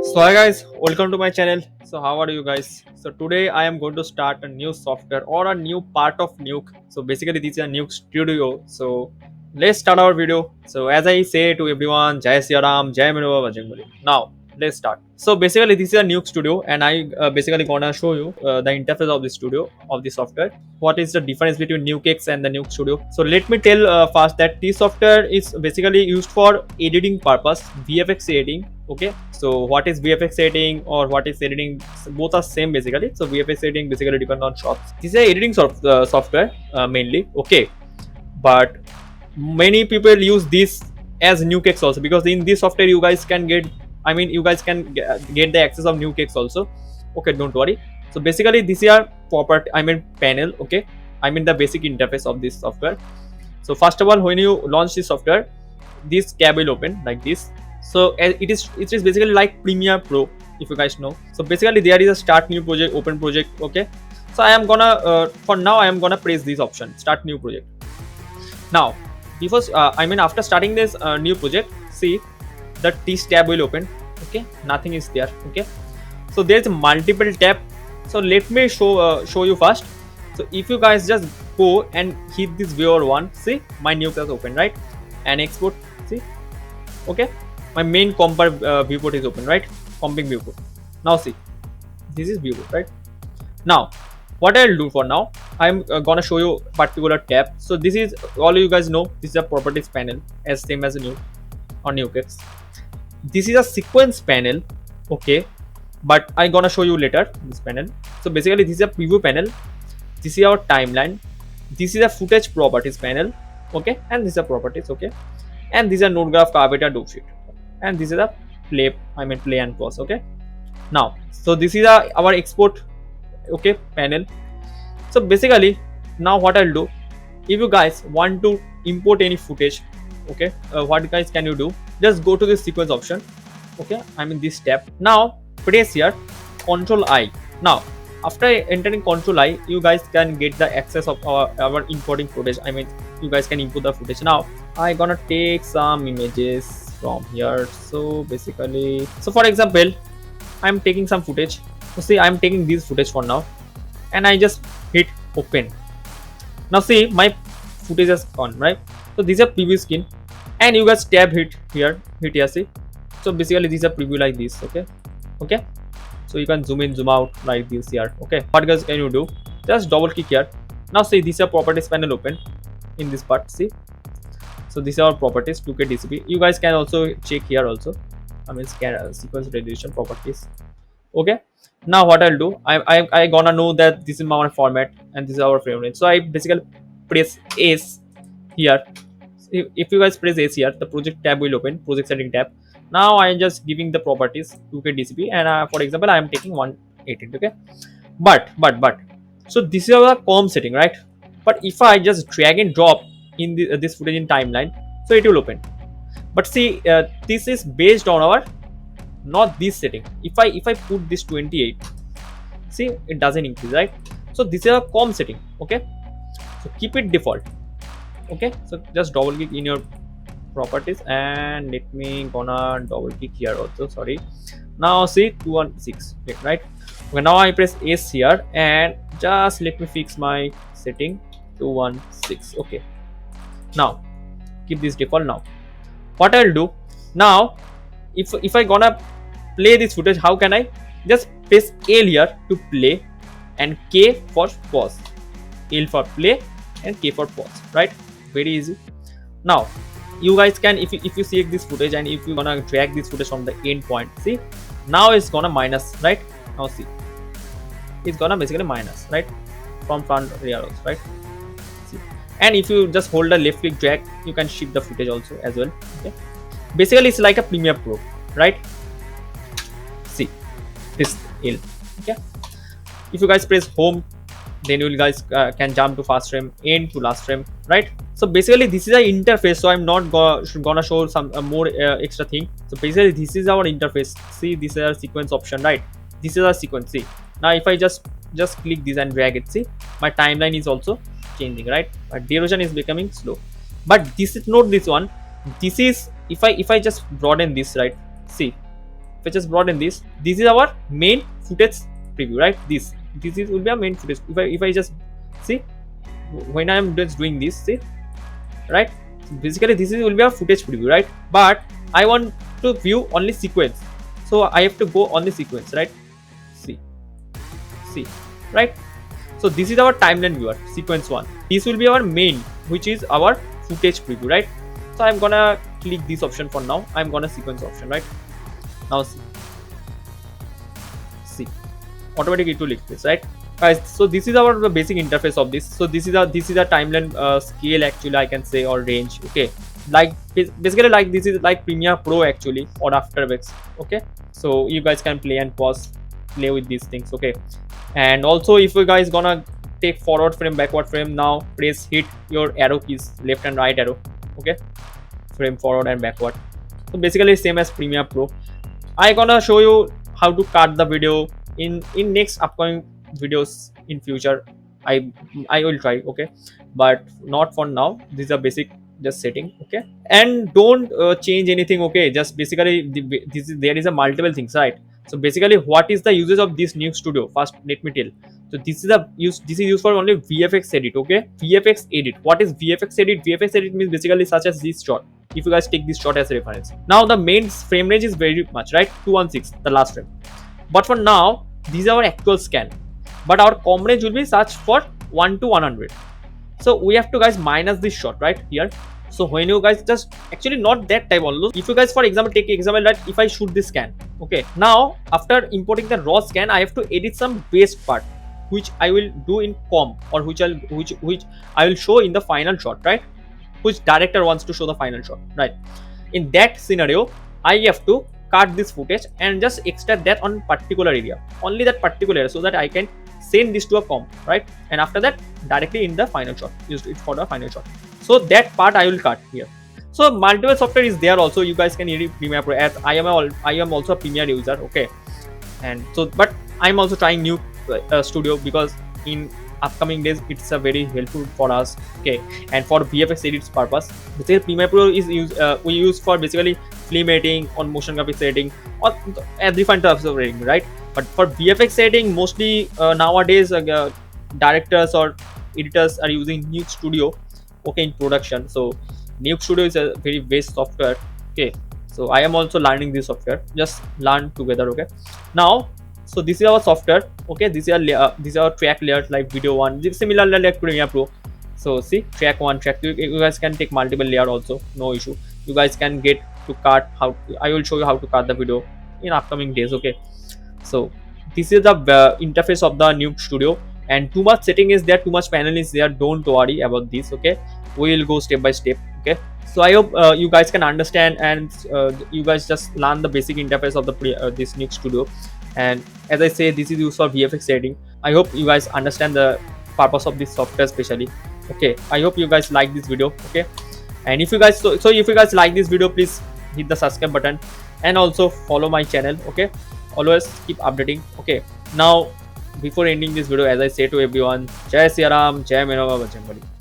So hi guys, welcome to my channel. So how are you guys? So today I am going to start a new software or a new part of Nuke. So basically this is a Nuke Studio. So let's start our video. So as I say to everyone, Jai Siya Ram, Jai MERA, BAJRANGBALI. Now let's start. So basically this is a Nuke Studio and I basically gonna show you the interface of the studio of the software. What is the difference between NukeX and the Nuke Studio? So let me tell first that this software is basically used for editing purpose, VFX editing. Okay, so what is VFX editing or what is editing? Both are same basically. So VFX editing basically depend on shots. This is a editing software mainly. Okay, but many people use this as NukeX also, because in this software you guys can get, you guys can get the access of NukeX also. Okay, don't worry. So basically this is our property, panel. Okay, the basic interface of this software. So first of all, when you launch this software, this tab will open like this. So it is basically like Premiere Pro, if you guys know. So basically there is a start new project, open project. Okay, so I am gonna for now I am gonna press this option, start new project. Now before after starting this new project, see the this tab will open. Okay, nothing is there. Okay, so there's multiple tab. So let me show you first. So if you guys just go and hit this viewer one, see my Nuke has open, right? And export, see. Okay, my main compare viewport is open, right? Comping viewport. Now see, this is viewport, right? Now what I'll do for now, I'm gonna show you particular tab. So this is, all you guys know, this is a properties panel, as same as a new on NukeX. This is a sequence panel. Okay, but I'm gonna show you later this panel. So basically this is a preview panel, this is our timeline, this is a footage properties panel. Okay, and this is a properties. Okay, and these are node graph, carburetor, dope sheet, and this is a play play and pause. Okay, now so this is our export, okay, panel. So basically now what I'll do, if you guys want to import any footage, okay, what guys can you do, just go to the sequence option. Okay, this tab. Now press here Control I. Now after entering Control I, you guys can get the access of our importing footage. You guys can input the footage. Now I gonna take some images from here. So basically, so for example, I'm taking some footage. So see, I'm taking this footage for now, and I just hit open. Now see, my footage is on, right? So this is a preview skin, and you guys tab hit here, see. So basically this is a preview like this. Okay, so you can zoom in, zoom out like this here. Okay, what guys can you do, just double click here. Now see, this is a properties panel open in this part. See, so this is our properties, 2K DCP. You guys can also check here also, scan sequence resolution properties. Okay, now what I'll do, I gonna know that this is my format and this is our frame rate. So I basically press S here. If you guys press S here, the project tab will open, project setting tab. Now I am just giving the properties 2K DCP, and for example I am taking 180. Okay, but so this is our com setting, right? But if I just drag and drop in this footage in timeline, so it will open. But see, this is based on our, not this setting. If I put this 28, see, it doesn't increase, right? So this is a com setting. Okay, so keep it default. Okay, so just double click in your properties, and let me gonna double click here also. Sorry. Now see 216, right? Okay, now I press S here, and just let me fix my setting 216. Okay, now keep this default. Now what I'll do, now if I gonna play this footage, how can I just press L here to play, and K for pause, L for play and K for pause, right? Very easy. Now you guys can, if you see this footage and if you gonna drag this footage from the end point, see, now it's gonna minus, right? Now see, it's gonna basically minus, right, from front rear also, right? See, and if you just hold the left click drag, you can shift the footage also as well. Okay, basically it's like a Premiere Pro, right? See, this L. Okay, if you guys press home, then you guys can jump to first frame, end to last frame, right? So basically this is an interface, so I'm not gonna show some more extra thing. So basically this is our interface. See, this is our sequence option, right? This is our sequence. See, now if I just click this and drag it, see, my timeline is also changing, right? My duration is becoming slow. But this is not this one. This is, if I just broaden this, right? See, just brought in this. This is our main footage preview, right? This is will be a main footage. If I just see when I am just doing this, see, right? Basically this is will be a footage preview, right? But I want to view only sequence, so I have to go only sequence, right? See, right? So this is our timeline viewer, sequence 1. This will be our main, which is our footage preview, right? So I'm gonna click this option for now. I'm gonna sequence option, right? Now see, automatically it will click this, right? Guys, so this is our basic interface of this. So this is a timeline scale, actually I can say, or range. Okay, like basically like this is like Premiere Pro actually, or After Effects. Okay, so you guys can play and pause, play with these things. Okay, and also if you guys gonna take forward frame, backward frame, now hit your arrow keys, left and right arrow. Okay, frame forward and backward. So basically same as Premiere Pro. I gonna show you how to cut the video in next upcoming videos in future. I will try. Okay, but not for now. These are basic just setting. Okay, and don't change anything. Okay, just basically there is a multiple things, right? So basically what is the uses of this Nuke Studio? First let me tell. So this is used for only VFX edit. Okay, VFX edit. What is VFX edit? VFX edit means basically such as this shot. If you guys take this shot as a reference, now the main frame range is very much, right? 216, the last frame. But for now, these are our actual scan. But our com range will be such for 1 to 100. So we have to guys minus this shot right here. So when you guys just actually not that type only. If you guys for example take example that if I shoot this scan, okay, now after importing the raw scan, I have to edit some base part, which I will do in com, or which I will show in the final shot, right? Which director wants to show the final shot, right? In that scenario, I have to cut this footage and just extract that on particular area, only that particular area, so that I can send this to a comp, right? And after that directly in the final shot, use it for the final shot. So that part I will cut here. So multiple software is there also. You guys can edit Premiere Pro, as I am also a Premiere user. Okay, and so but I'm also trying new studio, because in upcoming days it's a very helpful for us. Okay, and for VFX edits purpose, basically Premiere Pro is we use for basically film editing, on motion graphics editing, or different types of editing, right? But for VFX editing, mostly nowadays directors or editors are using Nuke Studio, okay, in production. So Nuke Studio is a very best software. Okay, so I am also learning this software, just learn together. Okay, now so this is our software. Okay, these are track layers like video 1, similar like Premiere Pro. So see, track 1, track 2, you guys can take multiple layer also, no issue. You guys can get to cut, how I will show you how to cut the video in upcoming days. Okay, so this is the interface of the Nuke Studio, and too much setting is there, too much panel is there, don't worry about this. Okay, we will go step by step. Okay, so I hope you guys can understand, and you guys just learn the basic interface of the this Nuke Studio. And as I say, this is used for VFX editing. I hope you guys understand the purpose of this software especially. Okay, I hope you guys like this video. Okay, and if you guys so if you guys like this video, please hit the subscribe button and also follow my channel. Okay, always keep updating. Okay, now before ending this video, as I say to everyone, Jai Siya Ram, Jai MERA, BAJRANGBALI.